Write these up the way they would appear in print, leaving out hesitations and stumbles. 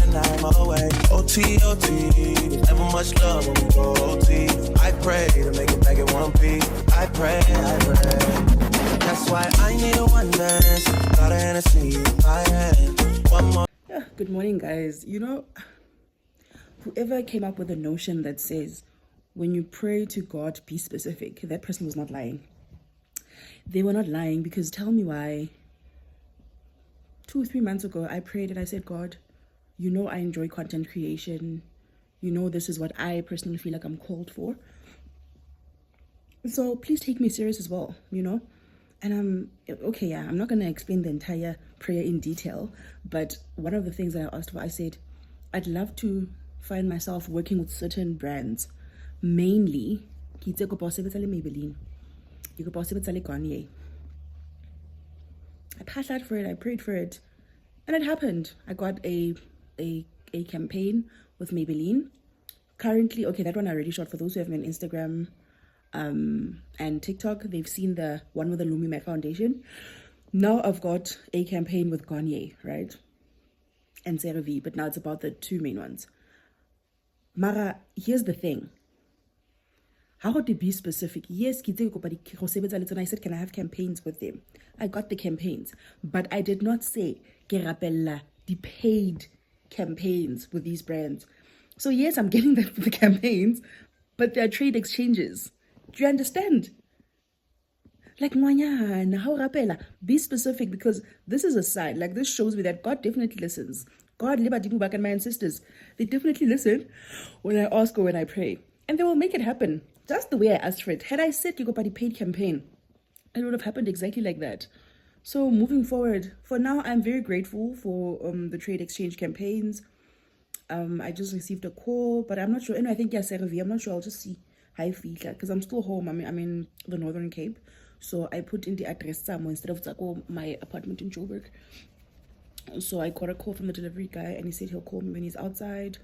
when I'm away. OT, OT, there's never much love when we go OT. I pray to make it back in one piece. I pray. That's why I need a one dance. Got a Hennessy in my hand. One more. Yeah, good morning, guys. You know, whoever came up with the notion that says when you pray to God, be specific, that person was not lying. They were not lying, because tell me why. 2 or 3 months ago, I prayed and I said, God, you know I enjoy content creation. You know this is what I personally feel like I'm called for. So please take me serious as well, you know. And I'm not going to explain the entire prayer in detail, but one of the things that I asked for, I said, I'd love to find myself working with certain brands. Mainly, Maybelline. Garnier. I passed out for it, I prayed for it, and it happened. I got a campaign with Maybelline. Currently, okay, that one I already shot. For those who have me on Instagram and TikTok, they've seen the one with the Lumi Matte Foundation. Now I've got a campaign with Garnier, right? And CeraVe, but now it's about the two main ones. Mara, here's the thing. How to be specific? Yes, I said, can I have campaigns with them? I got the campaigns, but I did not say the paid campaigns with these brands. So yes, I'm getting the campaigns, but they're trade exchanges. Do you understand? Like, how rapela? Be specific, because this is a sign. Like, this shows me that God definitely listens. God, back and my ancestors, they definitely listen when I ask or when I pray, and they will make it happen. Just the way I asked for it. Had I said you go by the paid campaign, it would have happened exactly like that. So moving forward, for now, I'm very grateful for the trade exchange campaigns. I just received a call, but I'm not sure. And I think CeraVe. I'm not sure. I'll just see how I feel, because I'm still home. I'm in the Northern Cape, so I put in the address somewhere instead of my apartment in Joburg. So I got a call from the delivery guy, and he said he'll call me when he's outside.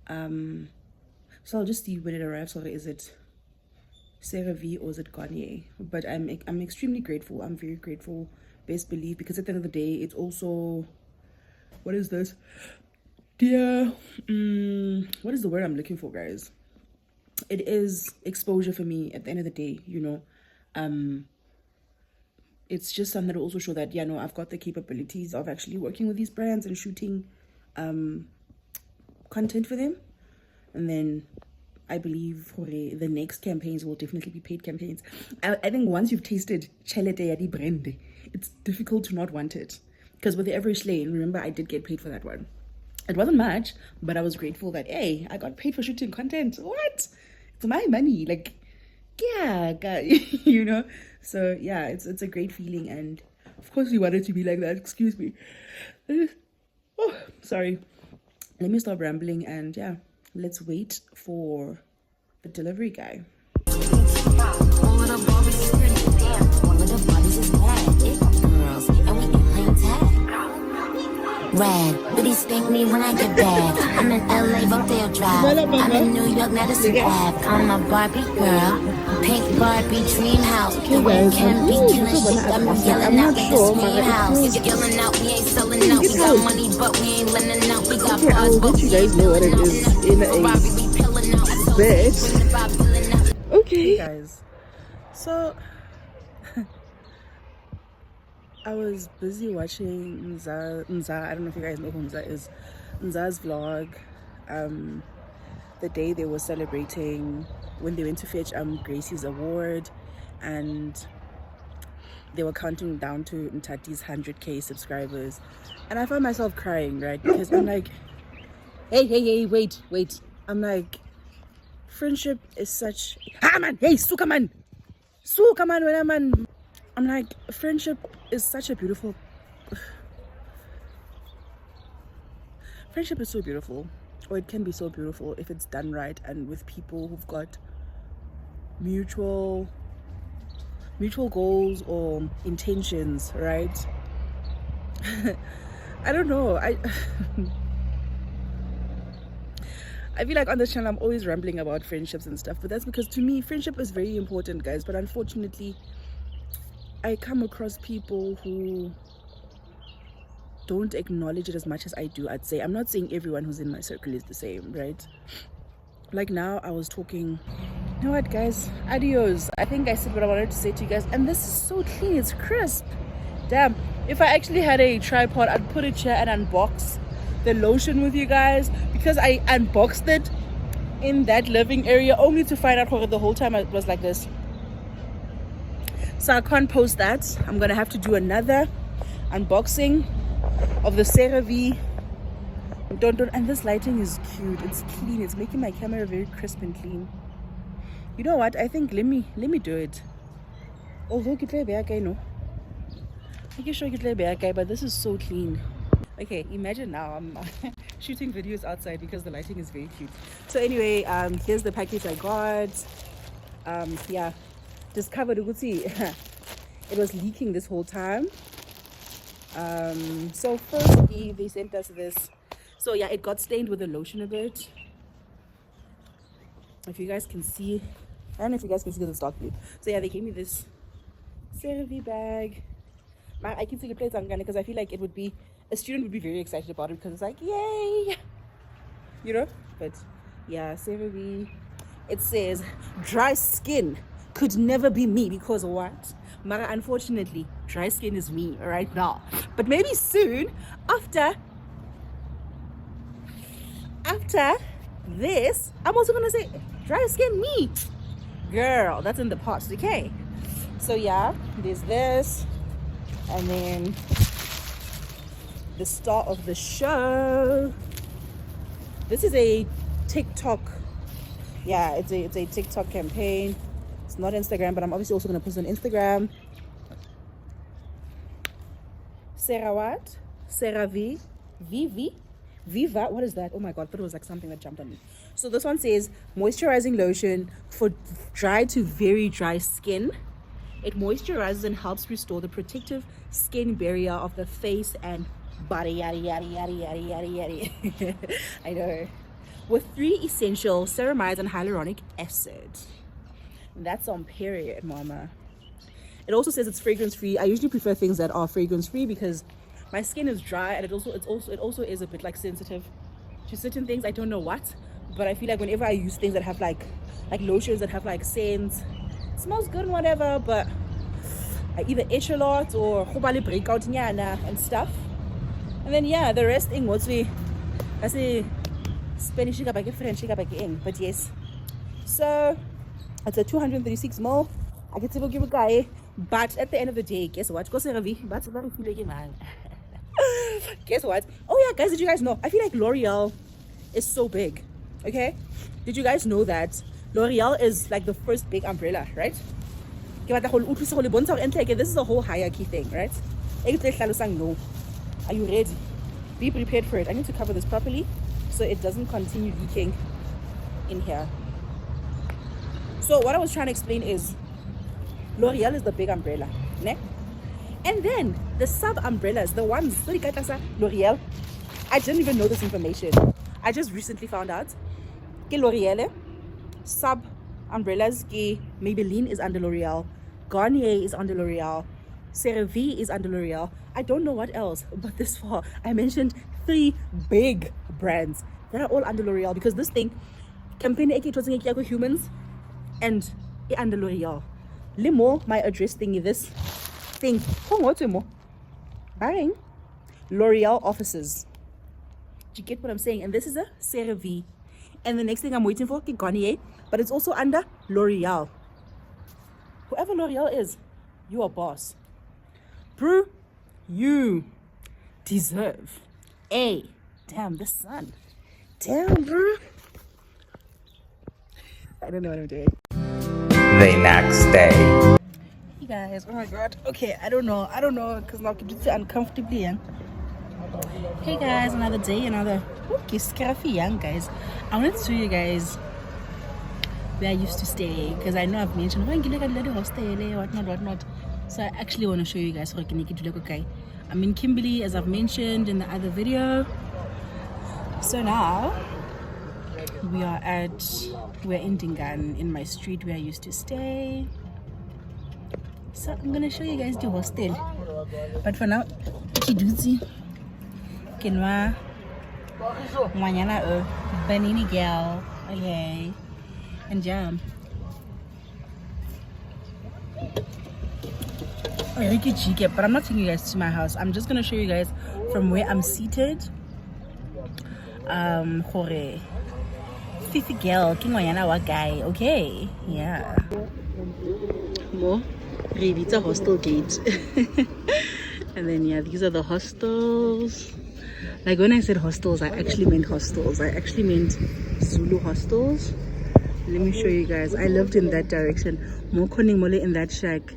So I'll just see when it arrives. Or is it CeraVe or is it Garnier? But I'm extremely grateful. I'm very grateful, best believe, because at the end of the day, it's also, what is this? Dear, what is the word I'm looking for, guys? It is exposure for me at the end of the day, you know. It's just something that will also show that, yeah, no, I've got the capabilities of actually working with these brands and shooting content for them. And then I believe the next campaigns will definitely be paid campaigns. I think once you've tasted chelete ya di brand, it's difficult to not want it. Because with the average lane, remember, I did get paid for that one. It wasn't much, but I was grateful that, hey, I got paid for shooting content. What? It's my money. Like, yeah, you know? So, yeah, it's a great feeling. And, of course, we want it to be like that. Excuse me. Oh, sorry. Let me stop rambling and, yeah. Let's wait for the delivery guy. Rad, but he spank me when I get bad. I'm in LA, Rodeo Drive. I'm in New York, Madison Ave. I'm a Barbie girl, pink Barbie dream house. The way can be killing shit, got me yelling out in the scream house. Yelling out, we ain't selling out. We got money, but we ain't lending out. We got bars, but you guys know what it is in a bit. Okay, guys. So I was busy watching Nza. I don't know if you guys know who Nza is. Nza's vlog. The day they were celebrating when they went to fetch Gracie's award, and they were counting down to Ntati's 100k subscribers, and I found myself crying, right? Because I'm like, hey, wait. I'm like, friendship is such. Hey, suka man, man. I'm like, friendship is such a beautiful. Friendship is so beautiful, or it can be so beautiful if it's done right and with people who've got mutual goals or intentions, right? I don't know. I feel like on this channel I'm always rambling about friendships and stuff, but that's because to me friendship is very important, guys. But unfortunately, I come across people who don't acknowledge it as much as I do. I'd say I'm not saying everyone who's in my circle is the same, right? Like now I was talking, you know what guys, adios. I think I said what I wanted to say to you guys, and this is so clean, it's crisp. Damn, if I actually had a tripod, I'd put it here and unbox the lotion with you guys, because I unboxed it in that living area only to find out the whole time it was like this. So I can't post that. I'm gonna have to do another unboxing of the CeraVe. And this lighting is cute, it's clean, it's making my camera very crisp and clean. You know what, I think let me do it. Although I know I can show you but this is so clean. Okay, imagine now I'm shooting videos outside because the lighting is very cute. So anyway, here's the package I got. Yeah, discovered it was leaking this whole time. So firstly they sent us this. So yeah, it got stained with the lotion a bit. If you guys can see, I don't know if you guys can see because it's dark blue. So yeah, they gave me this CeraVe bag. I can see the place I'm gonna, because I feel like a student would be very excited about it because it's like, yay, you know. But yeah, CeraVe. It says dry skin could never be me because what? Mara, unfortunately, dry skin is me right now. But maybe soon, after this, I'm also gonna say dry skin me, girl. That's in the past, okay? So yeah, there's this, and then the star of the show. This is a TikTok. Yeah, it's a TikTok campaign. It's not Instagram, but I'm obviously also gonna post on Instagram. CeraVe. Viva, what is that? Oh my god, I thought it was like something that jumped on me. So this one says moisturizing lotion for dry to very dry skin. It moisturizes and helps restore the protective skin barrier of the face and body, yada yada yada yada yada yada. I know. With 3 essential ceramides and hyaluronic acid. That's on period, mama. It also says it's fragrance free. I usually prefer things that are fragrance free because my skin is dry, and it also is a bit like sensitive to certain things. I don't know what, but I feel like whenever I use things that have like lotions that have like scents, it smells good and whatever, but I either itch a lot or breakout and stuff. And then yeah, the rest thing mostly I say Spanish French, but yes. So it's a 236 ml. I get to give a guy, but at the end of the day, guess what? Go CeraVe, but very feeling man. Guess what? Oh yeah, guys, did you guys know? I feel like L'Oreal is so big. Okay, did you guys know that L'Oreal is like the first big umbrella, right? This is a whole hierarchy thing, right? Are you ready? Be prepared for it. I need to cover this properly so it doesn't continue leaking in here. So what I was trying to explain is L'Oreal is the big umbrella, ne? And then the sub umbrellas, the ones L'Oreal, I didn't even know this information. I just recently found out. L'Oreal sub umbrellas, Maybelline is under L'Oreal, Garnier is under L'Oreal, CeraVe is under L'Oreal. I don't know what else, but this far I mentioned 3 big brands that are all under L'Oreal, because this thing campaign humans and under L'Oreal. Limo, my address thingy, this thing. Bang. L'Oreal offices. Do you get what I'm saying? And this is a CeraVe. And the next thing I'm waiting for, Garnier, but it's also under L'Oreal. Whoever L'Oreal is, you are boss. Bro, you deserve a damn the sun. Damn, bro. I don't know what I'm doing. The next day. Hey guys, oh my god. Okay, I don't know because now I'm just uncomfortably young. Hey guys, another day, another scruffy young guys. I wanted to show you guys where I used to stay, because I know I've mentioned whatnot. So I actually want to show you guys. I'm in Kimberley, as I've mentioned in the other video. So now we're in Dingan, in my street where I used to stay. So I'm gonna show you guys the hostel, but for now, Kinwa. Mañana Banini girl. Okay. And jam. Ricky Chike, but I'm not taking you guys to my house. I'm just gonna show you guys from where I'm seated. Hore. Fifi girl, Kingwayana wa guy. Okay. Yeah. More. It's a hostel gate. And then yeah, these are the hostels. Like when I said hostels, I actually meant hostels. I actually meant Zulu hostels. Let me show you guys. I lived in that direction. More Koning Mole in that shack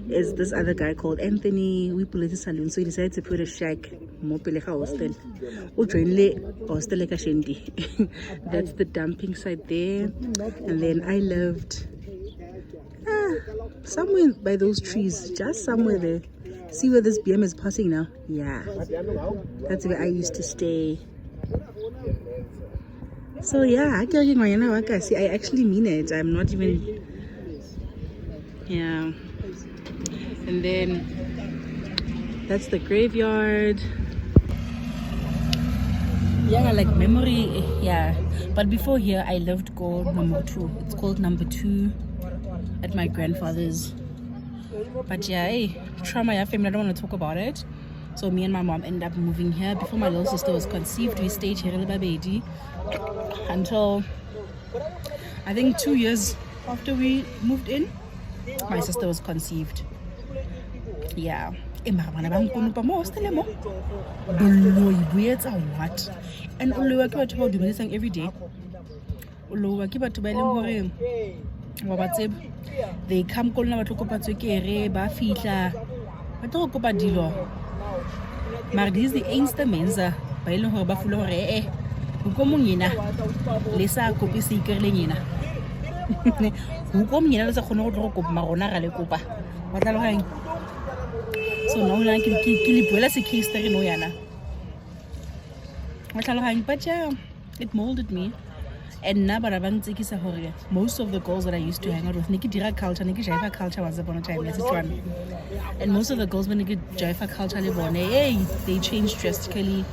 is this other guy called Anthony. We pulled a saloon, so he decided to put a shack. More Pelecha hostel. That's the dumping site there. And then I lived somewhere by those trees, just somewhere there. See where this BM is passing now? Yeah, that's where I used to stay. So yeah, I see, I actually mean it. I'm not even, yeah. And then that's the graveyard. Yeah, like memory, yeah. But before here, I lived called number 2. It's called number 2 at my grandfather's. But yeah, hey, trauma, yeah, family, I don't want to talk about it. So me and my mom ended up moving here. Before my little sister was conceived, we stayed here in Babedi until I think 2 years after we moved in, my sister was conceived. Yeah. And every day. They come call na batlo kopa tswekere ba fihla ba tlo kopa dilo maar dis die einste mense ba ile hore ba fula hore go mo ngina le sa kopi seker le ngina go mo ngina le sa khona go tlo kopa marona ga le kopa ba tla lo hang so no la ke le buela se case story no yana ba tla lo hang but yeah, it molded me. And now, most of the girls that I used to hang out with, Niki Dira culture, Niki Jaifa culture once upon a time, that's one. And most of the girls, when Niki Jaifa culture, they changed drastically.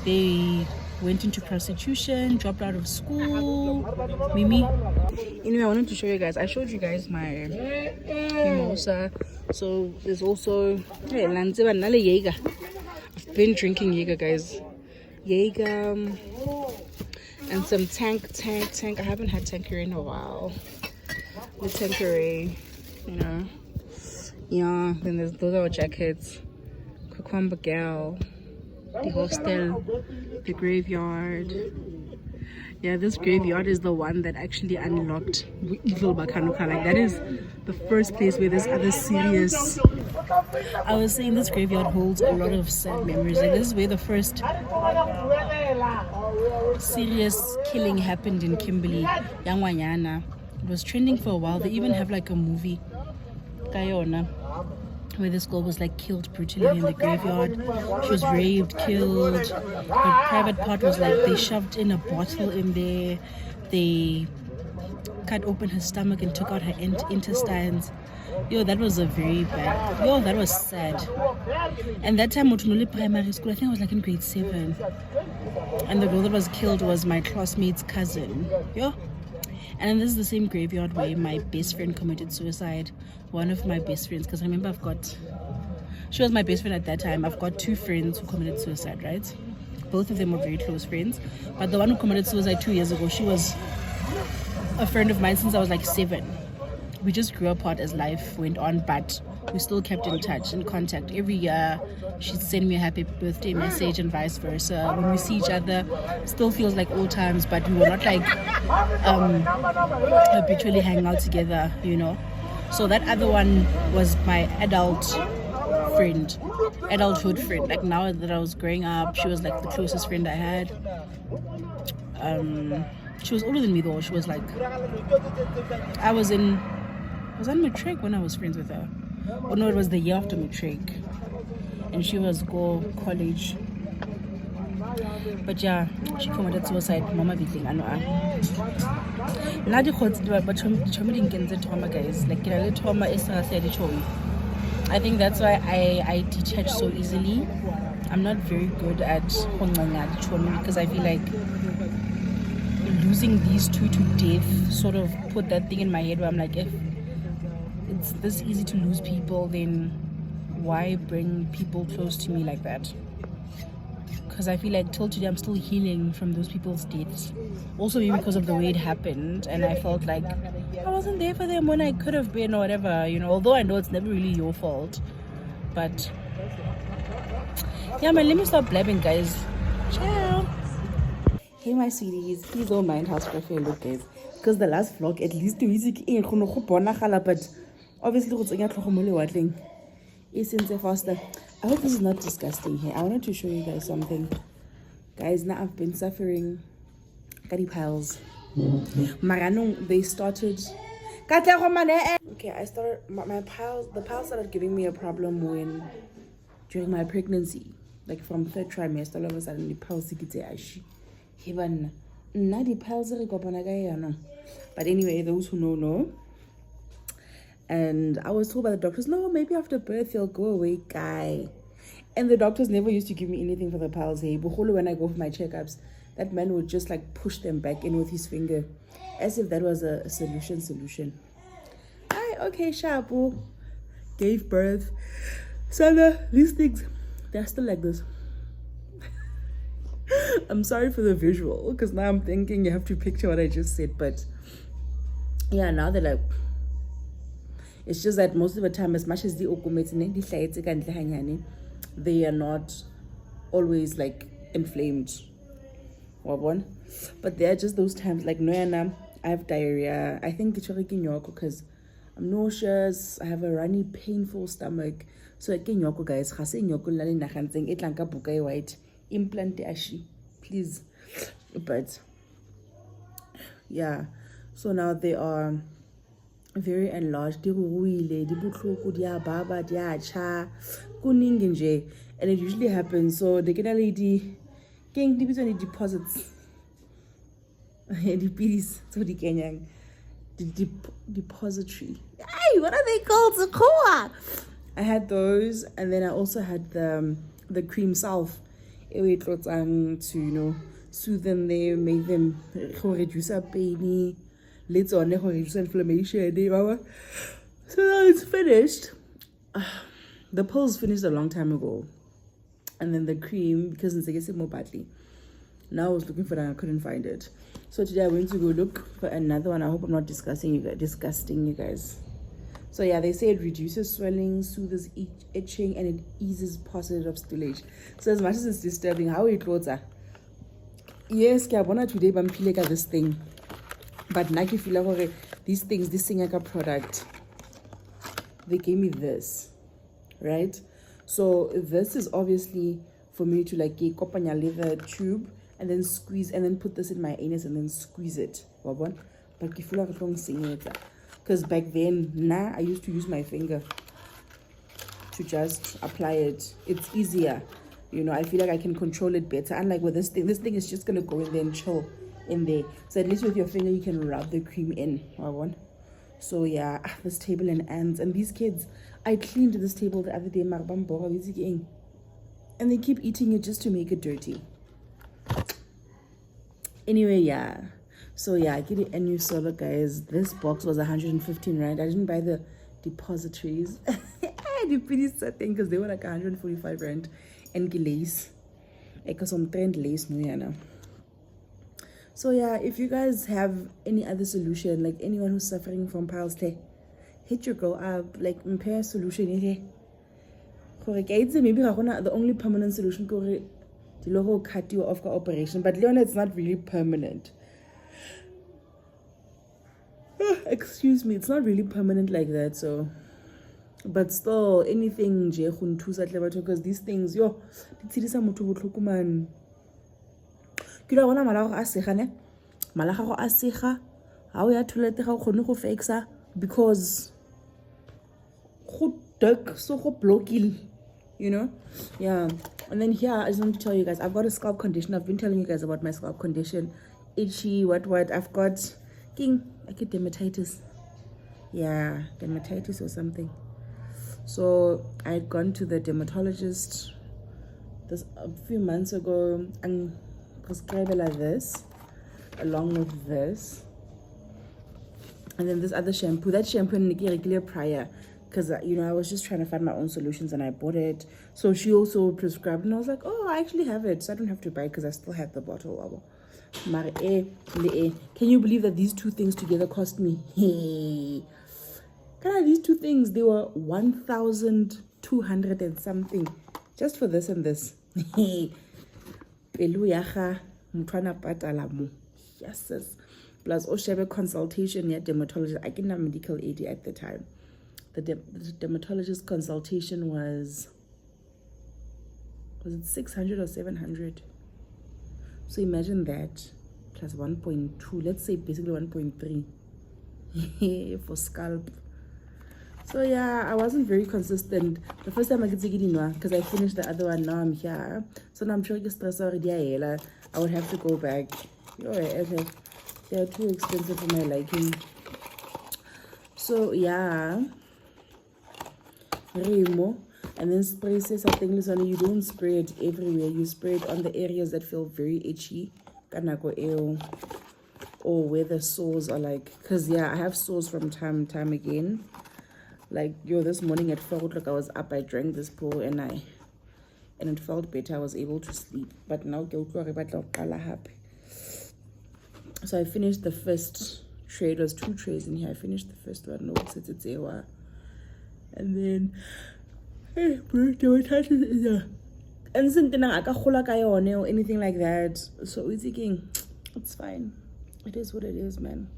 They went into prostitution, dropped out of school. Mimi. Anyway, I wanted to show you guys. I showed you guys my mimosa. So there's also I've been drinking Jaeger, guys. Jaeger. And some tank. I haven't had Tanqueray in a while. The Tanqueray, you know. Yeah, then those are our jackets. Cucumber Gal, the hostel, the graveyard. Yeah, this graveyard is the one that actually unlocked Evil Bakanuka. Like that is the first place where there's other serious. I was saying this graveyard holds a lot of sad memories. Like this is where the first serious killing happened in Kimberley, Yangwanyana. It was trending for a while. They even have like a movie, Kayona, where this girl was like killed brutally in the graveyard. She was raped, killed. Her private part was like they shoved in a bottle in there. They cut open her stomach and took out her intestines. Yo, that was a very bad. Yo, that was sad. And that time, Motunuli Primary School, I think I was like in grade 7. And the girl that was killed was my classmate's cousin. Yo. And this is the same graveyard where my best friend committed suicide. One of my best friends, because I remember she was my best friend at that time. I've got 2 friends who committed suicide, right? Both of them were very close friends. But the one who committed suicide 2 years ago, she was a friend of mine since I was like 7. We just grew apart as life went on, but we still kept in touch, in contact. Every year, she'd send me a happy birthday message and vice versa. When we see each other, still feels like old times, but we were not like habitually hanging out together, you know. So that other one was my adulthood friend. Like now that I was growing up, she was like the closest friend I had. She was older than me though. She was like, I was on matric when I was friends with her. Oh no, it was the year after matric. And she was go college. But yeah, she committed suicide. Mama Bitling, I know. Guys. Like, trauma is I think that's why I detach so easily. I'm not very good at because I feel like losing these two to death sort of put that thing in my head where I'm like, if it's this easy to lose people, then why bring people close to me like that? Because I feel like till today I'm still healing from those people's deaths. Also maybe because of the way it happened, and I felt like I wasn't there for them when I could have been or whatever, although I know it's never really your fault. But yeah, man, let me stop blabbing, guys. Ciao. Hey my sweeties, please don't mind how scruffy I look, guys, because the last vlog at least the music in but obviously it's faster. I hope this is not disgusting here. I wanted to show you guys something, guys. Now I've been suffering gutty piles. Maranong, they started okay, I started my piles. The piles started giving me a problem during my pregnancy, like from third trimester. All of a sudden the piles but anyway, those who know. And I was told by the doctors, no, maybe after birth they'll go away, guy. And the doctors never used to give me anything for the piles. Hey, but when I go for my checkups, that man would just like push them back in with his finger, as if that was a solution. Okay, Shabu gave birth. So these things, they're still like this. I'm sorry for the visual, because now I'm thinking you have to picture what I just said. But yeah, now they're like, it's just that most of the time, as much as they are not always like inflamed. But there are just those times like I have diarrhea. I think it's because I'm nauseous. I have a runny, painful stomach. So guys, white implant please. But yeah, so now they are very enlarged, and it usually happens. So the kena lady king deposits so the Kenyan depository. Hey, what are they called? Zakoa. I had those, and then I also had the cream salve to soothe them. They make them reduce pain. Later on, reduce inflammation. So now it's finished. The pills finished a long time ago, and then the cream, because it's more badly. Now I was looking for that and I couldn't find it. So today I went to go look for another one. I hope I'm not disgusting you guys. So yeah, they say it reduces swelling, soothes itching, and it eases positive stillage. So as much as it's disturbing, how it clothes are. Yes, today I'm feeling like this thing. But now I feel like these things, this Singaka product, they gave me this, right? So this is obviously for me to like get kopanya leather tube and then squeeze and then put this in my anus and then squeeze it. But I feel like I'm singing it because back then, I used to use my finger to just apply it. It's easier, I feel like I can control it better. Unlike with this thing is just gonna go in there and chill in there. So at least with your finger you can rub the cream in. So yeah, this table and ants and these kids. I cleaned this table the other day, and they keep eating it just to make it dirty. Anyway, yeah. So yeah, I get it. And you saw, guys, this box was 115 rand. I didn't buy the depositories. I did pretty certain because they were like 145 rand and lace. Like some trend lace, no. So yeah, if you guys have any other solution, like anyone who's suffering from piles, hit your girl up, like impair solution. Maybe the only permanent solution to cut you off operation, but Leona, it's not really permanent. Excuse me, it's not really permanent like that. So, but still, anything because these things, because yeah. And then here I just want to tell you guys, I've got a scalp condition. I've been telling you guys about my scalp condition, itchy, what I've got I get dermatitis, dermatitis or something. So I had gone to the dermatologist this a few months ago. And prescribed like this, along with this, and then this other shampoo. That shampoo and Nikki regular prior, because I was just trying to find my own solutions, and I bought it. So she also prescribed, and I was like, oh, I actually have it, so I don't have to buy it because I still had the bottle. Can you believe that these two things together cost me? Hey, these two things, they were 1,200 and something just for this and this. Yes, plus Oshebe consultation at dermatologist. I didn't have medical aid at the time. The dermatologist consultation was it 600 or 700? So imagine that plus 1.2. Let's say basically 1.3 for scalp. So yeah, I wasn't very consistent. The first time I could take it in because I finished the other one. Now I'm here. So now I'm sure stress already. I would have to go back. They are too expensive for my liking. So yeah. Remo. And then spray says something, listen, you don't spray it everywhere. You spray it on the areas that feel very itchy. Or where the sores are like, because yeah, I have sores from time again. Like this morning at 4 o'clock I was up, I drank this pour and it felt better. I was able to sleep. But now so I finished the first tray. It was 2 trays in here. I finished the first one. No, and then and something or anything like that. So it's thinking it's fine. It is what it is, man.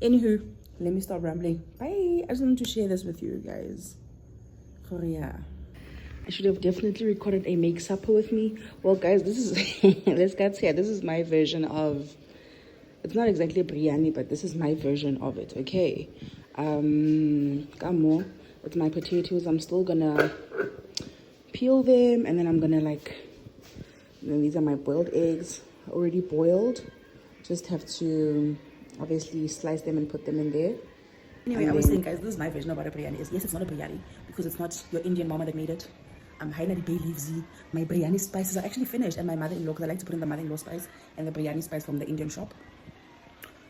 Anywho, let me stop rambling. Bye. I just wanted to share this with you guys. Korea. I should have definitely recorded a make supper with me. Well, guys, this is let's get here. This is my version of. It's not exactly a biryani, but this is my version of it. Okay. Kamo, with my potatoes, I'm still gonna peel them, and then I'm gonna then these are my boiled eggs, already boiled. Just have to obviously slice them and put them in there. Anyway, I was saying, guys, this is my version of what a biryani is. Yes, it's not a biryani because it's not your Indian mama that made it. Haina the bay leaves. My biryani spices are actually finished, and my mother-in-law, because I like to put in the mother-in-law spice and the biryani spice from the Indian shop.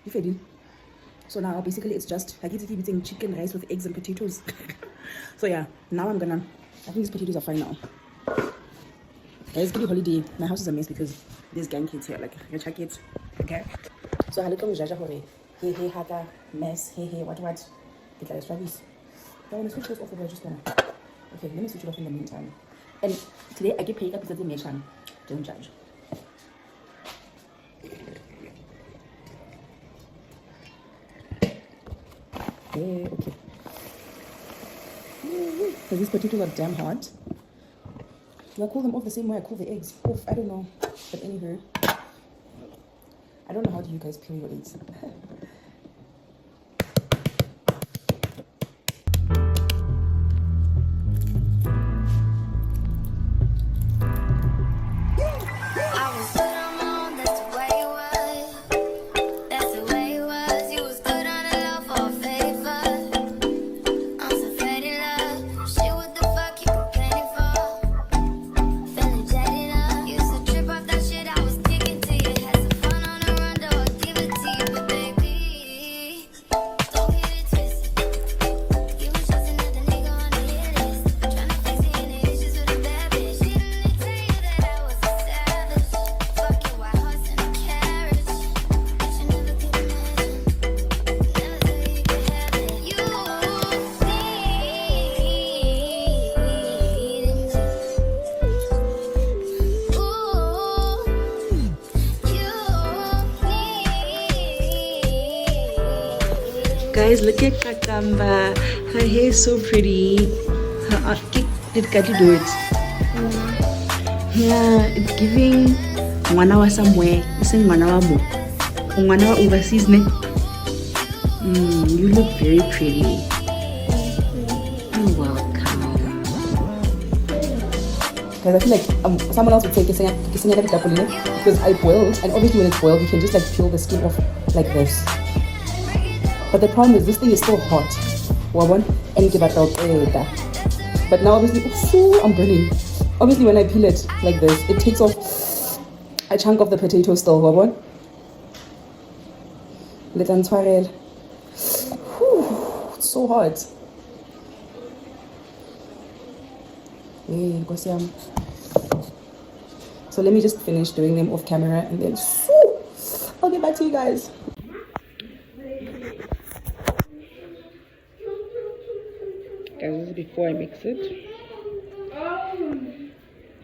You fed in. So now basically it's just eating chicken rice with eggs and potatoes. So yeah, now I think these potatoes are fine now. Guys, give me holiday. My house is a mess because there's gang kids here. You check it. Okay. So I look at Jaja Hore. Hey, hata mess. Hey, what? Get like Travis. Do I want to switch this off or do I just wanna? Okay, let me switch it off in the meantime. And today I get paid up because of the nation. Don't judge. Okay. Because these potatoes are damn hot. Do I cool them off the same way I cool the eggs? Oof, I don't know. But anywho, I don't know how do you guys peel your eggs. Guys, look at Kakamba. Her hair is so pretty. Her did Kati do it? Yeah, it's giving mwana wa somewhere. It's in mwana wa mo. Mwana wa overseas ne. You look very pretty. You're welcome. Guys, I feel like someone else would say kisenya because I boiled, and obviously when it's boiled, you can just peel the skin off like this. But the problem is this thing is still hot. And but now obviously, I'm burning. Obviously, when I peel it like this, it takes off a chunk of the potato still. Wabon? Let us try it. It's so hot. So let me just finish doing them off camera and then I'll get back to you guys. Guys, this is before I mix it.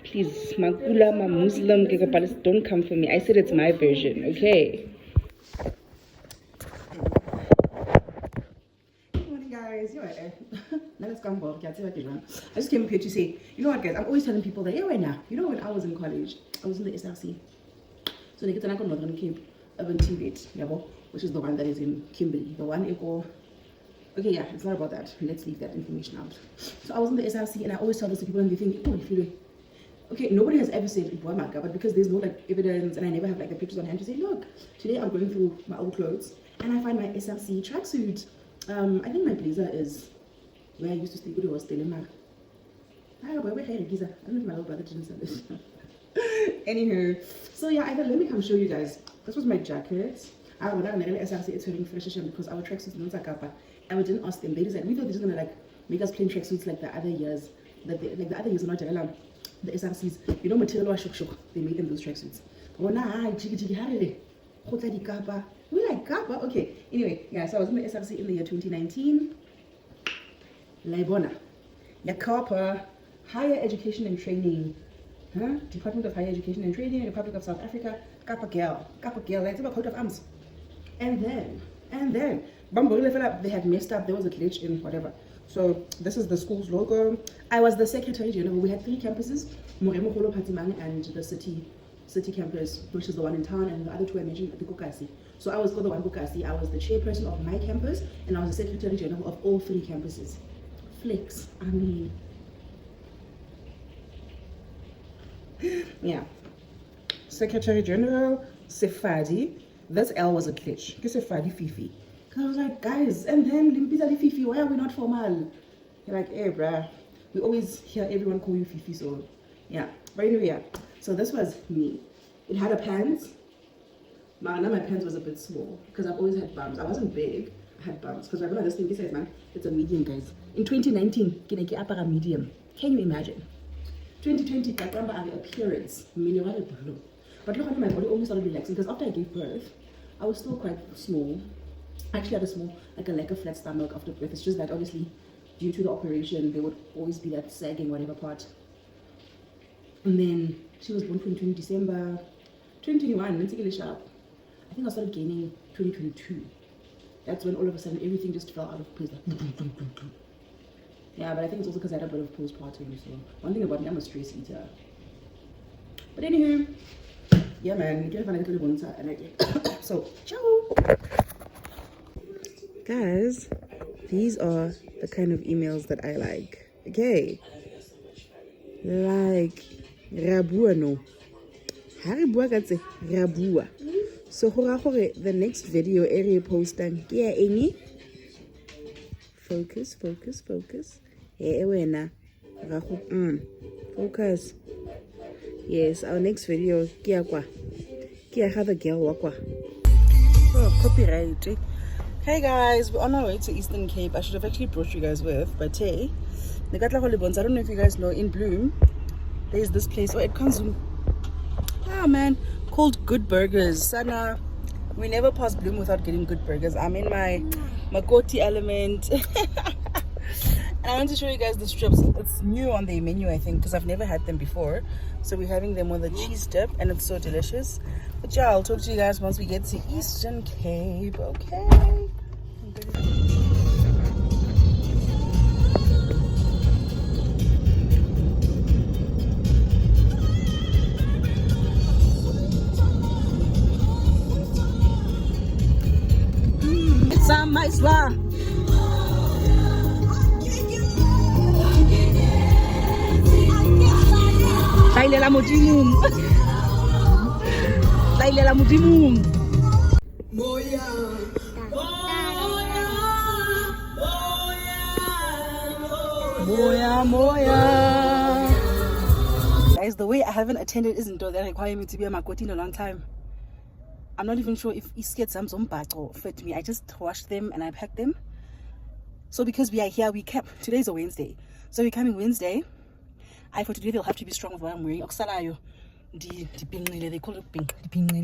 Please, Makula, my Muslim, don't come for me. I said it's my version, okay? Good morning, guys. You know what? I just came up here to say, you know what, guys? I'm always telling people that, you know, when I was in college, I was in the SRC. So they get an Northern Cape, Urban Tibet, which is the one that is in Kimberley. The one echo. Okay, yeah, it's not about that. Let's leave that information out. So I was in the SRC, and I always tell this to people, and they think, oh, okay, nobody has ever said Ibuamaka, but because there's no like evidence, and I never have like the pictures on hand to say, look, today I'm going through my old clothes, and I find my SRC tracksuit. I think my blazer is where I used to stay. It was Telemark. I don't know if my little brother didn't send it. Anywho, so yeah, I thought, let me come show you guys. This was my jacket. I would have SRC it's wearing fresh because our tracksuits don't zakapa. And we didn't ask them. They decided we thought they were just gonna like make us plain tracksuits like the other years. Like the other years are not allowed. The SRCs, you know, material shuk. They made them those tracksuits. Oh nah, jiggy harry. We like kappa. Okay. Anyway, yeah. So I was in the SRC in the year 2019. Laibona, Yakapa, Higher Education and Training, Department of Higher Education and Training, Republic of South Africa, Kappa Girl, that's about coat of arms. And then, they had messed up. There was a glitch in whatever. So this is the school's logo. I was the secretary general. We had 3 campuses, Moremo Holo Patimang and the city campus, which is the one in town, and the other 2 I mentioned at the Kokasi. So I was called the one Kokasi. I was the chairperson of my campus, and I was the secretary general of all 3 campuses. Flex, I mean, yeah. Secretary General Sefadi. This L was a glitch. Sefadi Fifi. Cause I was like, guys, and then Limpizali Fifi, why are we not formal? You're like, hey, bruh. We always hear everyone call you Fifi, so yeah. But anyway, yeah. So this was me. It had a pants. Now my pants was a bit small because I've always had bums. I wasn't big. I had bumps because remember this thing besides man, it's a medium, guys. In 2019, kineki apara medium. Can you imagine? 2020, I remember our appearance, mineral blue. But look at my body almost started relaxing because after I gave birth, I was still quite small. I actually had a small, like a flat stomach after birth. It's just that obviously, due to the operation, there would always be that sagging whatever part. And then she was born 2020 December 2021. Let's take it sharp. I think I started gaining 2022. That's when all of a sudden everything just fell out of place. Yeah, but I think it's also because I had a bit of postpartum. So one thing about me, I'm a stress eater. But anywho, yeah, man, and I did. So ciao, guys. These are the kind of emails that I like. Okay, like rabua no, haribua katse rabua. So the next video area posting yeah any focus. Focus. Yes, our next video kia the girl wakwa. Oh, copyright. Hey guys, we're on our way to Eastern Cape. I should have actually brought you guys with, but hey, I don't know if you guys know, in Bloom there's this place at Kanzu. Ah man, called Good Burgers. Sana, we never pass Bloom without getting good burgers. I'm in my Makoti element. And I want to show you guys the strips. It's new on the menu, I think, because I've never had them before. So we're having them with a cheese dip, and it's so delicious. But yeah, I'll talk to you guys once we get to Eastern Cape, okay? It's a nice law. Lailela modimo. Moya. guys, the way I haven't attended isn't though that require me to be a Makoti in a long time. I'm not even sure if iskets or fit me. I just washed them and I packed them. So because we are here, we kept, today's a Wednesday. So we're coming Wednesday. For today they'll have to be strong with what I'm wearing. They call it pink.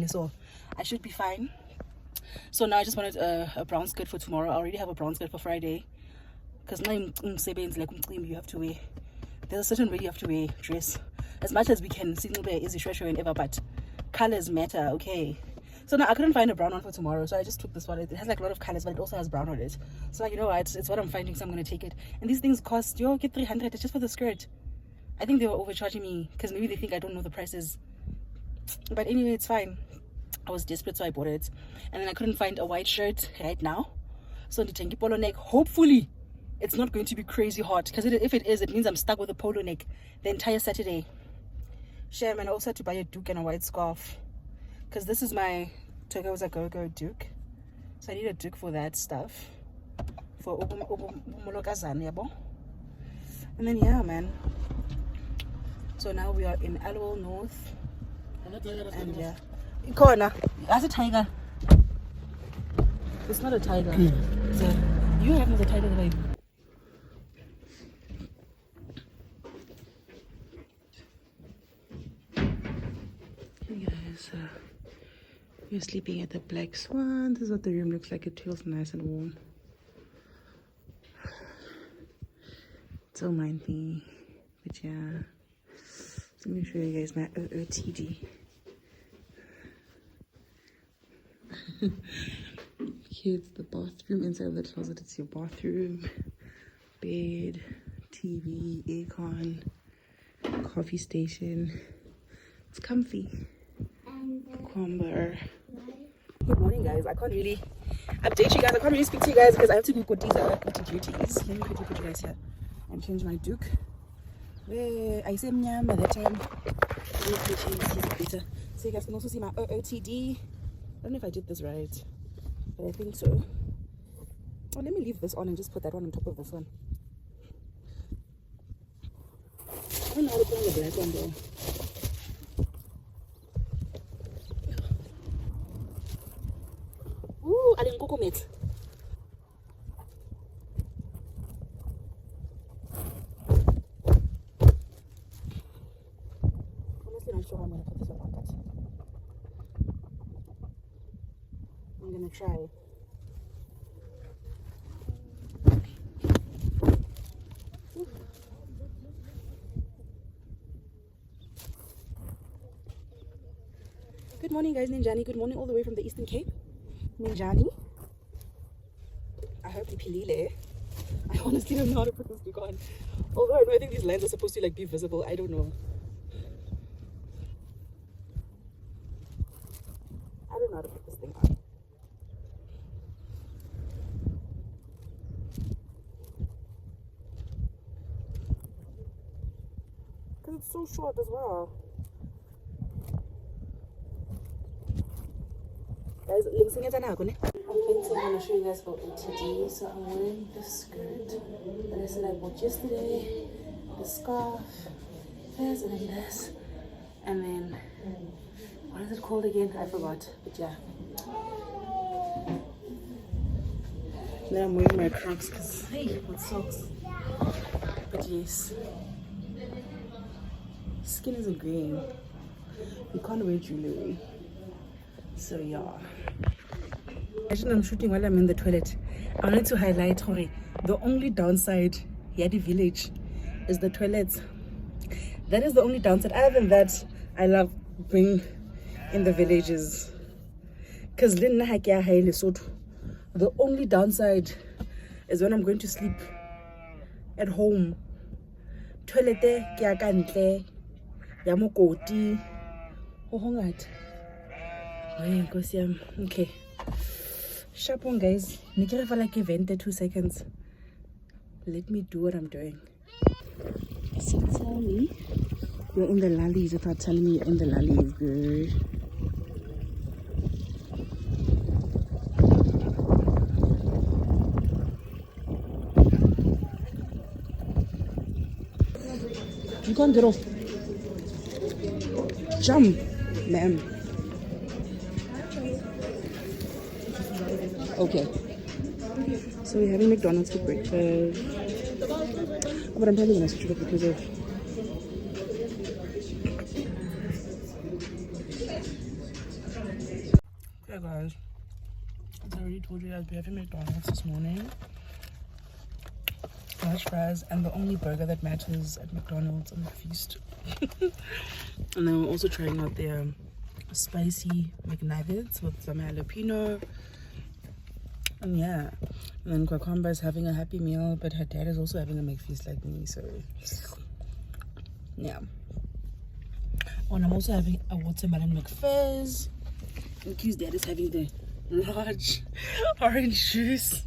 So I should be fine. So now I just wanted a brown skirt for tomorrow. I already have a brown skirt for Friday. Because now you have to wear. There's a certain way you have to wear dress. As much as we can signal wear easy short and ever, but colors matter, okay. So now I couldn't find a brown one for tomorrow, so I just took this one. It has like a lot of colors, but it also has brown on it. So like, you know what, it's what I'm finding, so I'm gonna take it. And these things cost, get 300, it's just for the skirt. I think they were overcharging me because maybe they think I don't know the prices. But anyway, it's fine. I was desperate, so I bought it. And then I couldn't find a white shirt right now. So the tanky polo neck, hopefully it's not going to be crazy hot, because if it is, it means I'm stuck with a polo neck the entire Saturday. Shame, and I also had to buy a duke and a white scarf, because this is my Togo was a go-go duke, so I need a duke for that stuff, for and then yeah, man. So now we are in Alwell North, and yeah, Ikona, that's a tiger. It's not a tiger. You have the tiger that we're sleeping at the Black Swan. This is what the room looks like. It feels nice and warm. Don't mind me, but yeah. So let me show you guys my OOTD. Here's the bathroom. Inside of the closet, it's your bathroom, bed, TV, aircon, coffee station. It's comfy. Cucumber. Good morning, guys. I can't really update you guys. I can't really speak to you guys because I have to do good duties. Let me quickly put you guys here and change my duke. I say mnyam by that time. So you guys can also see my OOTD. I don't know if I did this right, but I think so. Oh, let me leave this on and just put that one on top of this one. I don't know how to put on the black one though. Ooh, I didn't cook it. Honestly, I'm not sure how I'm gonna put this one on, but I'm gonna try. Good morning, guys. Ninjani. Good morning, all the way from the Eastern Cape. Ninjani. I hope you pilile. I honestly don't know how to put this look on. Although I think these lines are supposed to like be visible. I don't know. I don't know how to put this thing on. Because it's so short as well. Guys, links in it. I'm going to show you guys about OTD. So I'm wearing the skirt that I said I bought yesterday, the scarf, this, and then this, and then what is it called again? I forgot, but yeah. Then I'm wearing my Crocs because hey, with socks. But yes, skin isn't green. You can't wear jewelry. So yeah. Imagine I'm shooting while I'm in the toilet. I wanted to highlight the only downside here at the village is the toilets. That is the only downside. Other than that, I love being in the villages. Because the only downside is when I'm going to sleep at home. Toilet ya kantle ya Makoti. Okay. Sharp on, guys. Nikira for like event 2 seconds. Let me do what I'm doing. So tell me you're in the lollies without telling me you're in the lollies, girl. You can't get off. Jump, ma'am. Okay. So we're having McDonald's for breakfast. Oh, but I'm probably gonna switch it up because of. Hey guys, as I already told you guys, we're having McDonald's this morning. Large fries and the only burger that matters at McDonald's on the feast. And then we're also trying out their spicy McNuggets with some jalapeno. And yeah, and then Kwakwamba is having a happy meal, but her dad is also having a McFeast like me, so yeah. Oh, and I'm also having a watermelon McFizz. And Q's dad is having the large orange juice.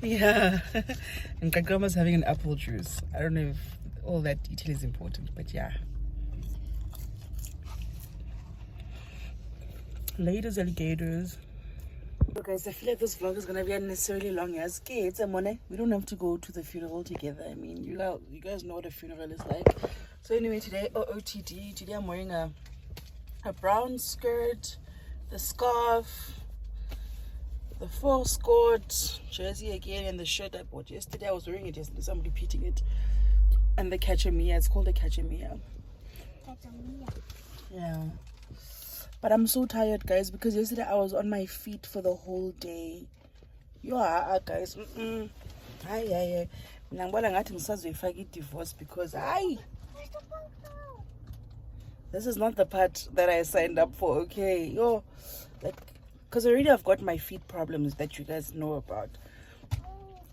Yeah. And Kagrama's having an apple juice. I don't know if all that detail is important, but yeah. Ladies, alligators. So guys, I feel like this vlog is gonna be unnecessarily long as kids. We don't have to go to the funeral together. I mean, you guys know what a funeral is like. So anyway, today today I'm wearing a brown skirt, the scarf, the full skirt, jersey again, and the shirt I bought yesterday. I was wearing it yesterday, so I'm repeating it. And the cachemire, it's called a cachemire. Yeah. But I'm so tired, guys, because yesterday I was on my feet for the whole day. You are, guys. Hi. Divorce because this is not the part that I signed up for, okay? Yo, like, because already I've got my feet problems that you guys know about.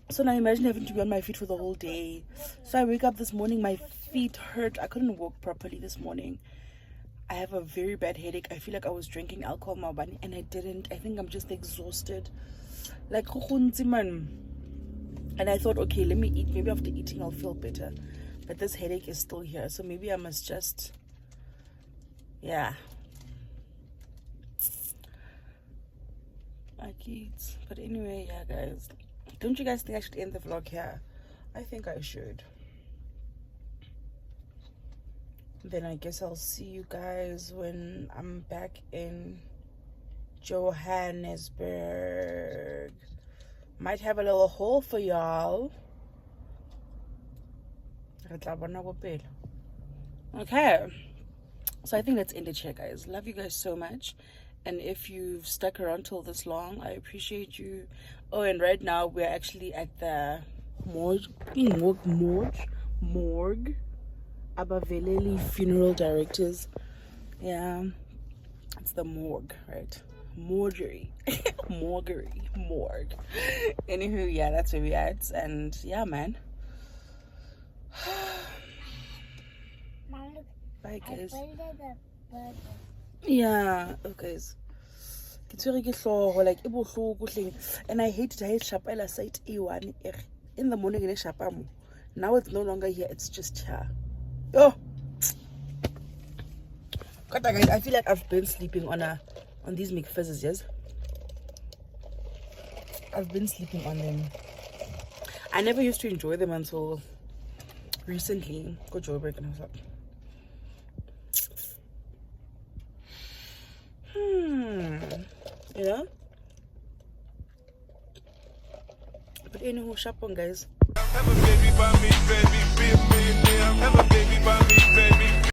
So now imagine having to be on my feet for the whole day. So I wake up this morning, my feet hurt. I couldn't walk properly this morning. I have a very bad headache. I feel like I was drinking alcohol, Mabani, and I didn't. I think I'm just exhausted. Like, man. And I thought, okay, let me eat. Maybe after eating, I'll feel better. But this headache is still here. So maybe I must just, yeah. My kids. But anyway, yeah, guys. Don't you guys think I should end the vlog here? I think I should. Then I guess I'll see you guys when I'm back in Johannesburg. Might have a little haul for y'all. Okay. So I think let's end it here, guys. Love you guys so much. And if you've stuck around till this long, I appreciate you. Oh, and right now we're actually at the morgue. Abaveleli Funeral Directors. Yeah, it's the morgue, right? Morgue. Anywho, yeah, that's where we're at. And yeah, man. Bye, guys. Yeah, okay. And I hate it. I hate Shapela site A1 in the morning in Shapamu. Now it's no longer here, it's just here. Oh, God, guys, I feel like I've been sleeping on these McFizzes, yes? I've been sleeping on them. I never used to enjoy them until recently. Go Joburg and I was like, you know? But anyway, shop on, guys. Have a baby by me, baby, be a millionaire. Have a baby by me, baby.